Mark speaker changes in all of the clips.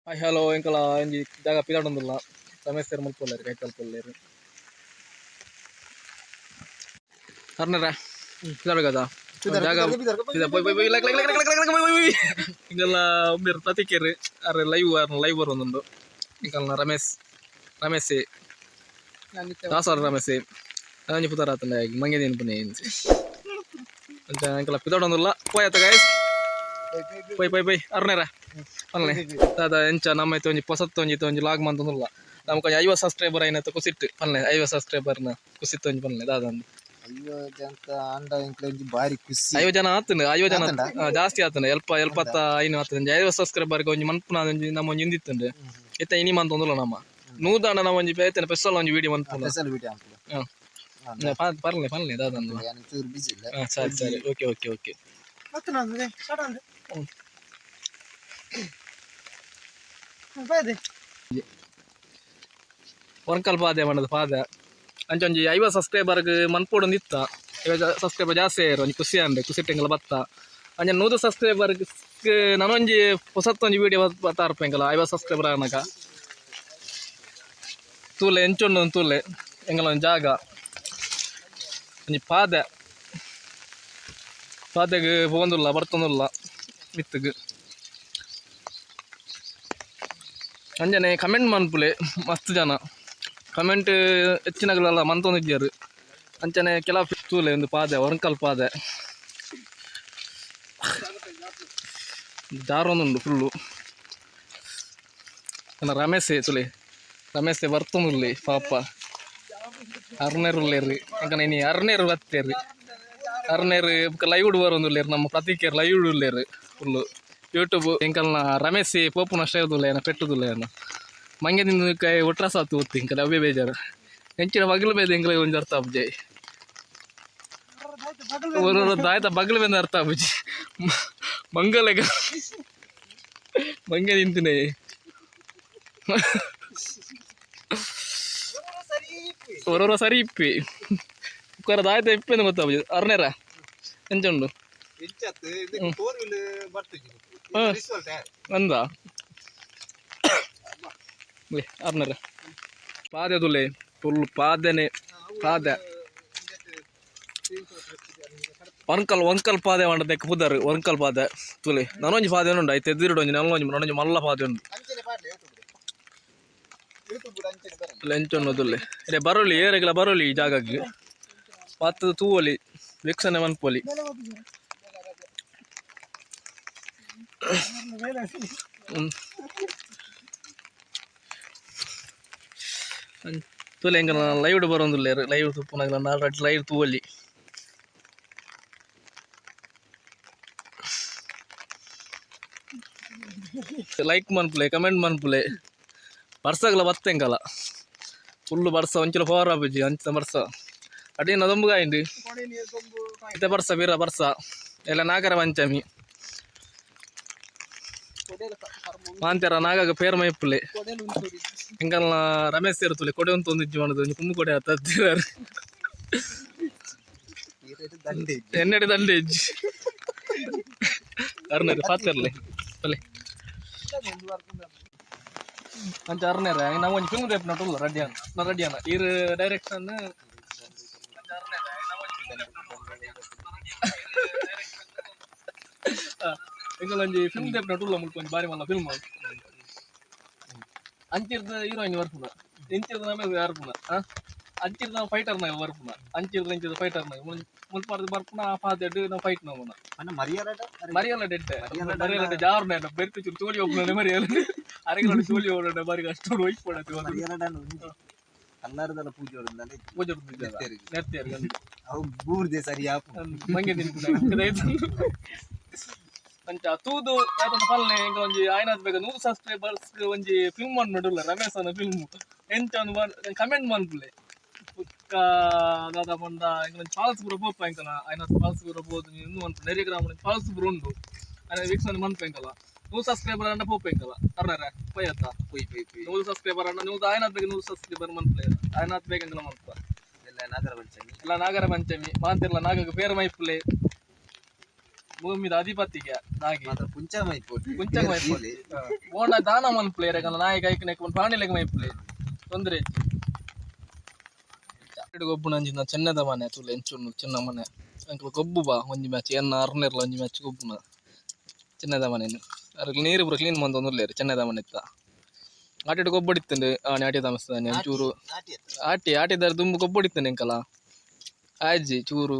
Speaker 1: hi hello ಎಂಕಲ ಒಂಜಿ ಜಾಗ ಪಿದಾಡೊಂದುಲ್ಲ Ramesh sir ಮುಲ್ಪೊಲ್ಲೇರು ಕೈತಲ್ ಪೊಲ್ಲೇರು ಅರ್ನರ ಪಿದಾಡ ಕದ ಜಾಗ ಹಿಂಗೆಲ್ಲ ಒಮ್ಮೆರು ಪ್ರತಿಕೇರು ಅರೆ ಲೈವ್ ಬರೋಂದುಂಡು ಇಂಕಲ್ನ ರಮೇಶ್ ದಾಸಾರ ರಮೇಶ್ ಅಂಜಿ ಪುತಾರ ಆತಂಡ ಮಂಗೆ ದೇನು ಪುನೆ ಅಂತ ಇಂಕಲ ಪಿದಾಡೊಂದುಲ್ಲ ಪೋಯತ ಗಾಯ್ಸ್ ಪೈ ಅರ್ನೇರ ಅಲ್ಲೇ ದಾದ ಎಂಚ ನಮ್ಮೈತೆ ಒಂಜಿ ಹೊಸತ್ತೊಂಜಿ ಒಂಜಿ ಲಾಗ್ ಮಂತಂದುಲ್ಲ ನಮ್ಗೆ 50 ಸಬ್ಸ್ಕ್ರೈಬರ್ ಐನತ್ತ ಕುಸಿಟ್ಟು ಪನ್ಲೆ 50 ಸಬ್ಸ್ಕ್ರೈಬರ್ನ ಕುಸಿತ್ತೊಂಜಿ ಪನ್ಲೆ ದಾದಂದು 50 ಜನ ಆತಂಡು 50 ಜನ ಜಾಸ್ತಿ ಆತಂಡು ಎಲ್ಪ ಐನು ಆತಂಡು 50 ಸಬ್ಸ್ಕ್ರೈಬರ್ಗೆ ಒಂಜಿ ಮನ್ಪುನ ಒಂಜಿ ನಮ್ಮ ಒಂಜಿ ಇಂದಿತ್ತಂಡು ಇತ್ತ ಇನಿ ಮಂತಂದುಲ್ಲ ನಮ್ಮ ನೂದಾಂಡ ನಾವು ಒಂಜಿ ಬೇತನೆ ಸ್ಪೆಷಲ್ ಒಂಜಿ ವಿಡಿಯೋ ಮಂತಂದು ಪನ್ಲೆ ದಾದಂದು ಸರಿ ಓಕೆ ಒನ್ಕಲ್ ಪಾದೆ ಮಾಡದು ಪಾದ ಅಂಚೊಂಜಿ 50 ಸಬ್ಸ್ಕ್ರೈಬರ್ಗೆ ಮನ್ಪೋಡು ಇತ್ತ 50 ಸಬ್ಸ್ಕ್ರೈಬರ್ ಜಾಸ್ತಿ ಆಯ್ರು ಒಂಜಿ ಖುಷಿ ಅಂಡೆ ಖುಷಿಟ್ಟೆಂಗಲ ಬತ್ತ ಅಂಚ 100 ಸಬ್ಸ್ಕ್ರೈಬರ್ಗೆ ನಾನೊಂಜಿ ಹೊಸತ್ತೊಂಜಿ ವಿಡಿಯೋ ಬತ್ತಾರ್ಪೆಂಗಲ 50 ಸಬ್ಸ್ಕ್ರೈಬರ್ ಆನಗ ತೂಲೆ ಎಂಚೊಂಡು ತೂಲೆ ಎಂಗಲ ಒಂದು ಜಾಗ ಒಂಜಿ ಪಾದೆಗೆ ಹೋಗಂದುಲ್ಲ ಬರ್ತಂದುಲ್ಲ ಮಿತ್ತಗೆ ಅಂಜನೆ ಕಮೆಂಟ್ ಮನ್ಪುಲೆ ಮಸ್ತ್ ಜನ ಕಮೆಂಟ್ ಹೆಚ್ಚಿನಗಳೆಲ್ಲ ಮಂತೊಂದಿದ್ದರು ಅಂಚನೆ ಕೆಲವು ತೂಲೆ ಒಂದು ಪಾದೆ ಒರಂಕಲ್ ಪಾದೆ ಜಾರೊಂದುಂಡು ಫುಲ್ಲು ರಮೇಶ್ ಬರ್ತೊಂದುಲ್ಲೆ ಪಾಪ ಅರ್ನೇರುಲ್ಲೇರಿ ಯಾಕಂದ್ರೆ ಇನಿ ಅರ್ನೇರು ಬತ್ತೇರಿ ಅರ್ನೇರು ಲೈವ್ ಬರೋಂದುಲ್ಲೇರು ನಮ್ಮ ಪ್ರತಿಕೇರು ಲೈವ್ ಉಳ್ಳೇರು ಫುಲ್ಲು ಯೂಟ್ಯೂಬ್ ಎಂಕಲ್ನ ರಮೇಶ್ ಪೋಪುನ ಅಷ್ಟೇ ಇರುದಿಲ್ಲ ಪೆಟ್ಟುದಿಲ್ಲ ಏನು ಮಂಗೆ ನಿಂದು ಕೈ ಒಟ್ರಾಸ ಆತು ಓದ್ತಿ ಇಂಕಲ್ ಅವೇ ಬೇಜಾರು ಹೆಂಚಿನ ಬಗ್ಲು ಬೇದ ಎಂಕಲ ಒಂದು ಅರ್ಥ ಅಬ್ಜಿ ಆಯ್ತಾ ಬಗ್ಲು ಬೇದ ಅರ್ಥ ಅಬ್ಜಿ ಮಂಗಲೆಗ ಮಂಗೆ ನಿಂತಿನೇ ಓರೋರ ಸರಿ ಇಪ್ಪಿ ಕುಕ್ಕರದ ಆಯ್ತಾ ಇಪ್ಪೇನು ಗೊತ್ತಾಗ್ಬೋದು ಅರ್ನೇರ ಎಂಚುಂಡು ಅಂದ ಅರ್ನರ ಪಾದೆ ತುಲೆ ಫುಲ್ ಪಾದೆನೆ ಪಾದೆ ಒಂಕಲ್ ಪಾದೆ ಮಾಡದೆ ಪುದರ್ ಒಂಕಲ್ ಪಾದೆ ತುಲೆ ನನೊಂಜಿ ಪಾದೆ ಉಂಡು ಐತೆ ಎದುರುಡೊಂಜಿ ನನೊಂಜಿ ಮಲ್ಲ ಪಾದೆ ಉಂಡು ಎಂಚೊಂಡು ತುಲೆ ಇಡೆ ಬರೋಲಿ ಏರೆಗ್ಲ ಬರೋಲಿ ಈ ಜಾಗಕ್ಕೆ ಪತ್ತದ ತೂವಲಿ ವೀಕ್ಷಣೆ ಮನ್ಪೊಲಿ ತುಲೆ ಎಂಕ ಲೈವ್ ಬರೋಂದುಲ್ಲೇರು ಲೈವ್ ತುಪ್ಪುನಾಗ ನಾಲ್ಕು ಲೈವ್ ತೂವಲಿ ಲೈಕ್ ಮನ್ಪುಲೆ ಕಮೆಂಟ್ ಮನ್ಪುಲೆ ಬರ್ಸಗಲ ಬತ್ತೆಂಕಲ ಫುಲ್ಲು ಬರ್ಸ ಒಂಚೂರು ಪವರ್ ಆಪುಜಿ ಅಂಚಿನ ಬರ್ಸ ಅಡಿನ ದೊಂಬುಗಾಯಿಂಡು ಇತ್ತೆ ಬರ್ಸ ಬೀರ ಬರ್ಸ ಎಲ್ಲ ನಾಗರ ಪಂಚಮಿ ಮಾಂತ್ಯಾರ ನಾಗಾಗ ಪೇರ್ ಮೈಪುಲೆ ಎಂಕಲ್ನ ರಮೇಶ್ ಸೇರ್ತುಲೆ ಕೊಡೆ ಒಂದು ಒಂದಿಜ್ಜಿ ಮಾಡುದು ಒಂದು ಕುಮ್ಮು ಕೊಡೆ ಆತರು ಎನ್ನೆಡೆ ದಂಡೆ ಇಜ್ಜಿ ಅರ್ನರಿ ಪಾತಿರ್ಲೆ ಅಲ್ಲೇ ಅಂಚ ಅರ್ನೇರ ನಾವು ಒಂದು ಫಿಲ್ಮ್ ರೇಪ್ ನಟುಲ್ಲ ರೆಡಿಯಾನ ಇರ್ ಡೈರೆಕ್ಷನ್ ಎಂಕಲೊಂಜಿ ಫಿಲ್ಮ್ ರೇಪ್ ನಟುಲ್ಲ ಮುಲ್ಕೊಂಜಿ ಬಾರಿ ಮಲ್ಲ ಫಿಲ್ಮ್ ಅಂಚಿರ್ದ ಹೀರೋಯಿನ್ ಬರ್ಪುನ ಎಂಚಿರ್ದ ನಮಗೆ ಬರ್ಪುನ ಅಂಚಿರ್ದ ನಾವು ಫೈಟರ್ನಾಗ ಬರ್ಪುನ ಅಂಚಿರ್ದ ಫೈಟರ್ನಾಗ ಮುಲ್ಪಾರ್ದು ಬರ್ಪುನ ಪಾದೆಡ್ ನಾವು ಫೈಟ್ ನಮ್ಮನ ಮರಿಯಲ್ಲ ಡೆಡ್ ಜಾರ್ನ ಬೆರ್ತಿ ಚೂರು ತೋಳಿ ಹೋಗ್ನ ಮರಿಯಲ್ಲ ಅರೆಗಲ ತೋಳಿ ಹೋಗೋಣ ಬಾರಿ ಕಷ್ಟ ಹೋಯ್ಕೊಡತ್ತೆ
Speaker 2: ಕನ್ನಡದ ಪೂಜೆ
Speaker 1: ನೆರ್ತಿಯರು
Speaker 2: ಅವು ಬೂರ್ದೆ ಸರಿ
Speaker 1: ಮಂಗೆ ಅಂಚ ತೂದು ಯಾತನ ಪಲ್ಲೆ ಎಂಕ ಒಂಜಿ ಆಯ್ನಾದ್ ಬೇಗ 100 ಸಬ್ಸ್ಕ್ರೈಬರ್ಸ್ ಒಂಜಿ ಫಿಲ್ಮ್ ಮನ್ಪುಡುಲ್ಲ ರಮೇಶನ ಫಿಲ್ಮ್ ಎಂಚ ಕಮೆಂಟ್ ಮನ್ಪುಲೆ ಪುಕ್ಕ ದಾದ ಪಂಡ ಎಂಕಲ್ ಫಾಲ್ಸ್ ಪೂರ ಪೋಪ ಎಂಕಲ ಆಯ್ನಾದ್ ಫಾಲ್ಸ್ ಪೂರ ಪೋದು ಇನ್ನು ಮನ್ಪು ನೆರೆ ಗ್ರಾಮ ಫಾಲ್ಸ್ ಪೂರ ಉಂಡು ಅದೇ ವೀಕ್ಷಣೆ ಮನ್ಪು ಎಂಕಲ 100 ಸಬ್ಸ್ಕ್ರೈಬರ್ ಅಂಡ ಪೋಪ ಎಂಕಲ ಅರ್ನಾರ ಪಯ್ಯತ್ತ 100 ಸಬ್ಸ್ಕ್ರೈಬರ್ ಅಂಡ 100 ಆಯ್ನಾದ್ ಬೇಗ 100 ಸಬ್ಸ್ಕ್ರೈಬರ್ ಮನ್ಪುಲೆ ಆಯ್ನಾದ್ ಬೇಗ ಎಂಕಲ ಮನ್ಪ ಎಲ್ಲ ನಾಗರ ಪಂಚಮಿ ಮಾತಿರ್ಲ ನಾಗಗ ಪೇರ್ ಮೈಪುಲೆ ಭೂಮಿದ ಅಧಿಪತಿಗೆ ನಾಗಿ
Speaker 2: ಪುಂಚ ಮೈಪೋಟಿ
Speaker 1: ಓಣ ದಾನ ಮನ್ ಪ್ಲೇಯರ್ ಯಾಕಂದ್ರೆ ನಾಯಕ ಐಕನ ಪಾಣಿಲೆಗೆ ಮೈ ಪ್ಲೇ ತೊಂದರೆ ಗೊಬ್ಬು ನಂಜಿನ ಚೆನ್ನದ ಮನೆ ತುಲೆ ಎಂಚುಣ್ಣು ಚಿನ್ನ ಮನೆ ಅಂಕಲ್ ಗೊಬ್ಬು ಬಾ ಒಂಜಿ ಮ್ಯಾಚ್ ಎನ್ನ ಅರ್ನೆರ್ಲ ಒಂಜಿ ಮ್ಯಾಚ್ ಗೊಬ್ಬುನ ಚಿನ್ನದ ಮನೆನು ಅದ್ರಲ್ಲಿ ನೀರು ಪೂರ ಕ್ಲೀನ್ ಬಂದು ಒಂದುಲ್ಲೇರು ಚೆನ್ನದ ಮನೆ ಇತ್ತ ಆಟಿಟ್ಟು ಗೊಬ್ಬಡಿತ್ತಂಡು ಆನೆ ಆಟಿ ತಾಮಸ್ತಾನೆ ಚೂರು ಆಟಿದಾರ ದುಂಬು ಗೊಬ್ಬಡಿತ್ತಾನೆ ಅಂಕಲ ಆಜಿ ಚೂರು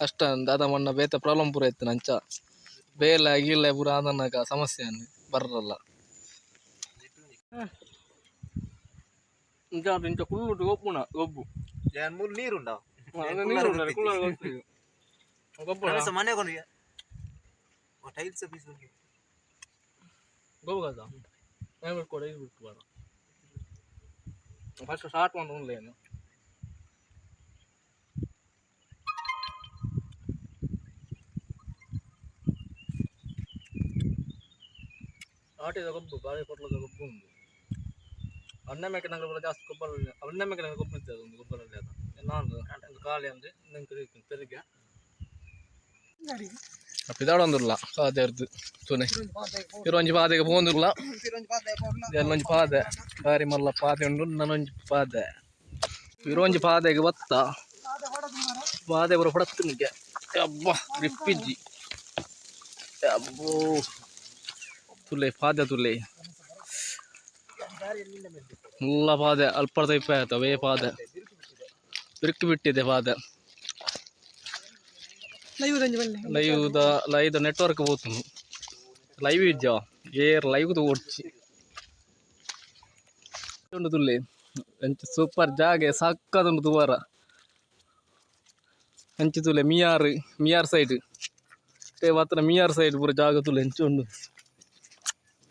Speaker 1: ಕಷ್ಟ ದಾದ ಮಣ್ಣ ಬೇತ ಪ್ರಾಬ್ಲಮ್ ಪೂರ ಇತ್ತು ನಂಚ ಬೇಲ ಗೀಲ ಪೂರ ಆದನ್ನಾಗ ಸಮಸ್ಯೆ ಅನ್ನು ಬರಲ್ಲ ಇಂಚ ಇಂಚ ಕುಳ್ಳುಟ್ಟು ಗೊಬ್ಬುನ ಗೊಬ್ಬು
Speaker 2: ಮೂರು ನೀರುಂಡ
Speaker 1: ಗೊಬ್ಬು
Speaker 2: ಮನೆ ಕೊಂಡು ಟೈಲ್ಸ್ ಪೀಸ್
Speaker 1: ಗೊಬ್ಬು కదా ಕೂಡ ಇದು ಬಿಟ್ಟು ಬಾರ ಫಸ್ಟ್ ಸ್ಟಾರ್ಟ್ ಮಾಡೋಣ ಏನು ಆಟಿದ ಗೊಬ್ಬು ಬಾಳೆ ಕೊಟ್ಲದ ಗೊಬ್ಬು ಉಂಟು ಅನ್ನ ಮೇಕೆ ನಂಗೆ ಕೂಡ ಜಾಸ್ತಿ ಗೊಬ್ಬರ ಅನ್ನ ಮೇಕೆ ನಂಗೆ ಗೊಬ್ಬರ ಇರ್ತದೆ ಒಂದು ಗೊಬ್ಬರಲ್ಲಿ ಅದು ನಾನು ಖಾಲಿ ಅಂದರೆ ನಂಗೆ ತೆರಿಗೆ ಪಿದಾಡೊಂದಿಲ್ಲ ಪಾದೆ ಇರ್ದು ತುನೆ ಇರೊಂಜಿ ಪಾದೆಗೆ ಪೋಂದಿಲ್ಲ ಎಲ್ಲೊಂಜಿ ಪಾದೆ ಬಾರಿ ಮಲ್ಲ ಪಾದೆ ಉಂಡು ನನೊಂಜಿ ಪಾದೆ ಇರೊಂಜಿ ಪಾದೆಗೆ ಬತ್ತ ಪಾದೆ ಬರೋ ಹೊಡತ್ತನಿಗೆ ಅಬ್ಬ ರಿಪ್ಪಿಜ್ಜಿ ಅಬ್ಬೋ ತುಲೆ ಪಾದೆ ತುಲೆ ಮುಲ್ಲ ಪಾದೆ ಅಲ್ಪ ತೈಪ ಆಯ್ತವೇ ಪಾದೆ ಬಿರುಕು ಬಿಟ್ಟಿದೆ ಪಾದೆ ಲೈವ್ ನೆಟ್ವರ್ಕ್ పోతుంది లైవ్ ఇజ్జా ఏర్ లైవ్ తో వచ్చి ఉండుతుల్లే మంచి సూపర్ జాగే సక్కదుండు దువార మంచి తులే మియార్ సైడ్ తే వత్తన మియార్ సైడ్ ಪೂರ ಜಾಗ ತುಲೆ ಎಂಚುಂಡು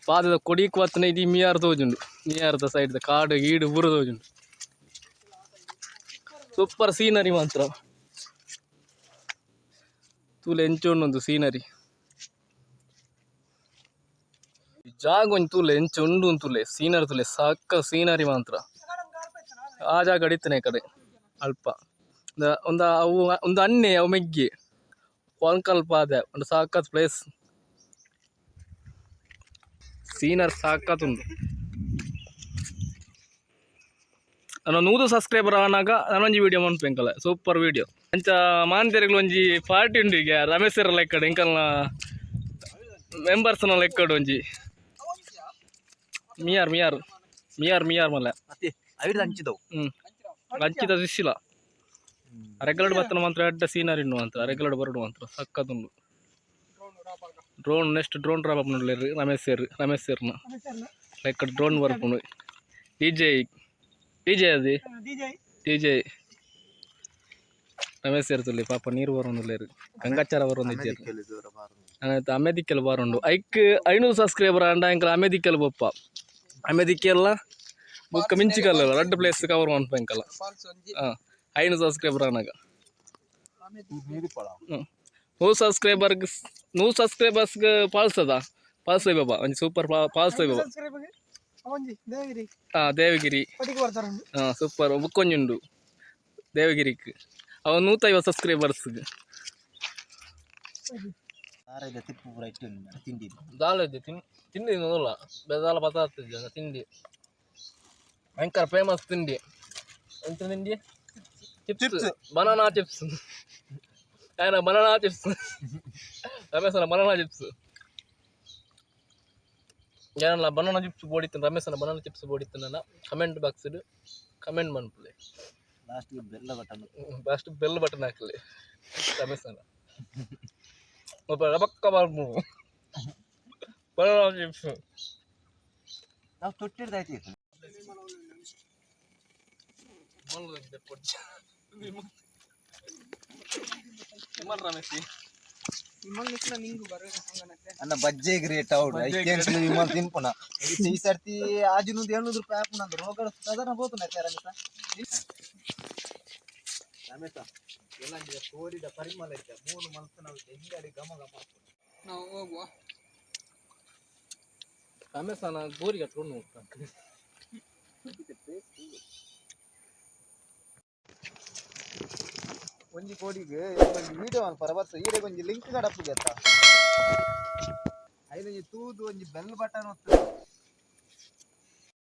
Speaker 1: ಪಾದದ ಕೊಡಿಕ್ ವತ್ತನ ಇದು ಮಿಯಾರ್ ತೋಜುಂಡು ಮಿಯಾರ್ದ ಸೈಡ್ ಕಾಡು ಗೀಡು ಪೂರ ತೋಜುಂಡು ಸೂಪರ್ ಸೀನರಿ ಮಾತ್ರ ತುಲೆ ಎಂಚುಂಡು ಸೀನರಿ ಜಾಗ ಒಂದು ತುಲೆ ಎಂಚು ಉಂಡು ತುಲೆ ಸೀನರಿ ತುಲೆ ಸಕ್ಕ ಸೀನರಿ ಮಾತ್ರ ಆ ಜಾಗ ಅಡಿತಾನೆ ಕಡೆ ಅಲ್ಪ ಒಂದು ಅವು ಒಂದು ಅನ್ನೆ ಅವು ಮೆಗ್ಗಿ ಒಂಕಲ್ಪ ಅದೇ ಒಂದು ಸಾಕತ್ ಪ್ಲೇಸ್ ಸೀನರ್ ಸಾಕತ್ ಉಂಡು ನಾನು 100 ಸಬ್ಸ್ಕ್ರೈಬರ್ ಆನಾಗ ನಾನೊಂಜಿ ವಿಡಿಯೋ ಮನ್ಪೆಂಕಲ್ಲ ಸೂಪರ್ ವಿಡಿಯೋ ಅಂಚ ಮಾಂತೆರೆಗ್ಲು ಒಂಜಿ ಪಾರ್ಟಿ ಉಂಡು ಈಗ ರಮೇಶ್ ಲೆಕ್ಕಡು ಎಂಕಲ್ನ ಮೆಂಬರ್ಸ್ನ ಲೆಕ್ಕಡು ಒಂಜಿ ಮಿಯಾರ್ ಮಲ್ಲ ಹಂಚಿದ ಸಿಕ್ಸಿಲ್ಲ ರೆಗ್ಯುಲರ್ ಬತ್ತನ ಮಾತ್ರ ಎಡ್ಡ ಸೀನರಿ ಉಂಡು ಮಾತ್ರ ರೆಗ್ಯುಲರ್ ಬರಡು ಮಾತ್ರ ಸಕ್ಕತ್ತುಂಡು ಡ್ರೋನ್ ನೆಕ್ಸ್ಟ್ ಡ್ರೋನ್ ಡ್ರಾಪ್ ನೋಡ್ಲೇರು ರಮೇಶ್ ಸರ್ನ ಲೆಕ್ಕಡು ಡ್ರೋನ್ ಬರ್ಪುಂಡು ಡಿಜೆ ಅದು ಡಿಜೆ ರಮೇಶ್ ಸೇರ್ತಲ್ಲಿ ಪಾಪ ನೀರು ಬರೋದಿಲ್ಲ ಗಂಗಾಚಾರ ಬರೋದಿದ್ದೇರು ಅಮೆದಿಕ್ಕೆಲ್ಲ ಬಾರುಂಡು ಐಕ್ 500 ಸಬ್ಸ್ಕ್ರೈಬರ್ ಅಂಡ ಎಂಕಲ್ ಅಮೆದಿಕ್ಕೆಲ್ಲ ಬೊಪ್ಪ ಅಮೆದಿಕ್ಕೆಲ್ಲ ಬುಕ್ಕ ಮಿಂಚಿಕಲ್ಲ 2 ಪ್ಲೇಸ್ ಕವರ್ ಮಾಡ್ಬೇಕಲ್ಲ 500 ಸಬ್ಸ್ಕ್ರೈಬರ್ ಆನಾಗ 100 ಸಬ್ಸ್ಕ್ರೈಬರ್ಸ್ಗೆ ಪಾಲ್ಸ್ ಬಾಬಾ ಒಂದು ಸೂಪರ್ ಪಾಲ್ಸ್ ಬಾಬಾ ದೇವಗಿರಿ ಸೂಪರ್ ಬುಕ್ಕೊಂಜುಂಡು ದೇವಗಿರಿಕ್ ಅವ 150 ಸಬ್ಸ್ಕ್ರೈಬರ್ಸ್ಗೆ ತಿಂಡಿ ನೋಡಲ್ಲ ಬೆದಾಲ ಪದಾರ್ಥ ತಿಂಡಿ ಭಯಂಕರ ಫೇಮಸ್ ತಿಂಡಿ ಎಂತ ತಿಂಡಿ chips banana chips banana chips ರಮೇಶನ ಬನಾನಾ ಚಿಪ್ಸ್ ಏನಲ್ಲ ಬನಾನಾ ಚಿಪ್ಸ್ ಬೋಡಿತ್ತು ರಮೇಶನ ಬನಾನಾ ಚಿಪ್ಸ್ ಬೋಡಿತ್ತನಲ್ಲ ಕಮೆಂಟ್ ಬಾಕ್ಸ್ ಕಮೆಂಟ್ ಮಾಡ್ಕೊಳ್ಳಿ ಲಾಸ್ಟ್ ಬೆಲ್ ಬಟನ್ ಹಾಕಲಿ ರಮೇಶನ ರಬಕ್ಕ ಮಾಡ್ಬೋದು ಬನಾನಾ ಚಿಪ್ಸ್
Speaker 2: ನಾವು ತೊಟ್ಟಿರ್ದೈತಿ ಅನ್ನ ಬಜ್ಜೆ ಗ್ರೇಟ್ ಔಟ್ ವಿಮಲ್ ತಿನ್ಪುಣ ಈ ಸರ್ತಿ ಆಜಿನ 700 ರೂಪಾಯಿ ಹಾಪುಣ ಅಂದ್ರೆ ರೋಗ ಸಾಧಾರಣ ಹೋತು ರಮೇಶ ಎಲ್ಲ ಕೋರಿದ ಪರಿಮಳ ಇದ್ದ 3 ಮನಸ್ಸು ನಾವು ಹೆಂಗಡಿ ಗಮ
Speaker 1: ನಾವು ಹೋಗುವ ರಮೇಶ ನಾನು ಗೋರಿಗೆ ಹತ್ಕೊಂಡು ಹೋಗ್ತಾನೆ
Speaker 2: ಒಂಜಿ ಕೋಡಿಗೆ ಒಂಜಿ ವಿಡಿಯೋ ಪರಬರ್ಸ ಈಡೆ ಒಂಜಿ ಲಿಂಕ್ ಕಡಪುಗೆ ಅತ್ತ ಐದು ತೂದು ಒಂಜಿ ಬೆಲ್ ಬಟನ್ ಒತ್ತ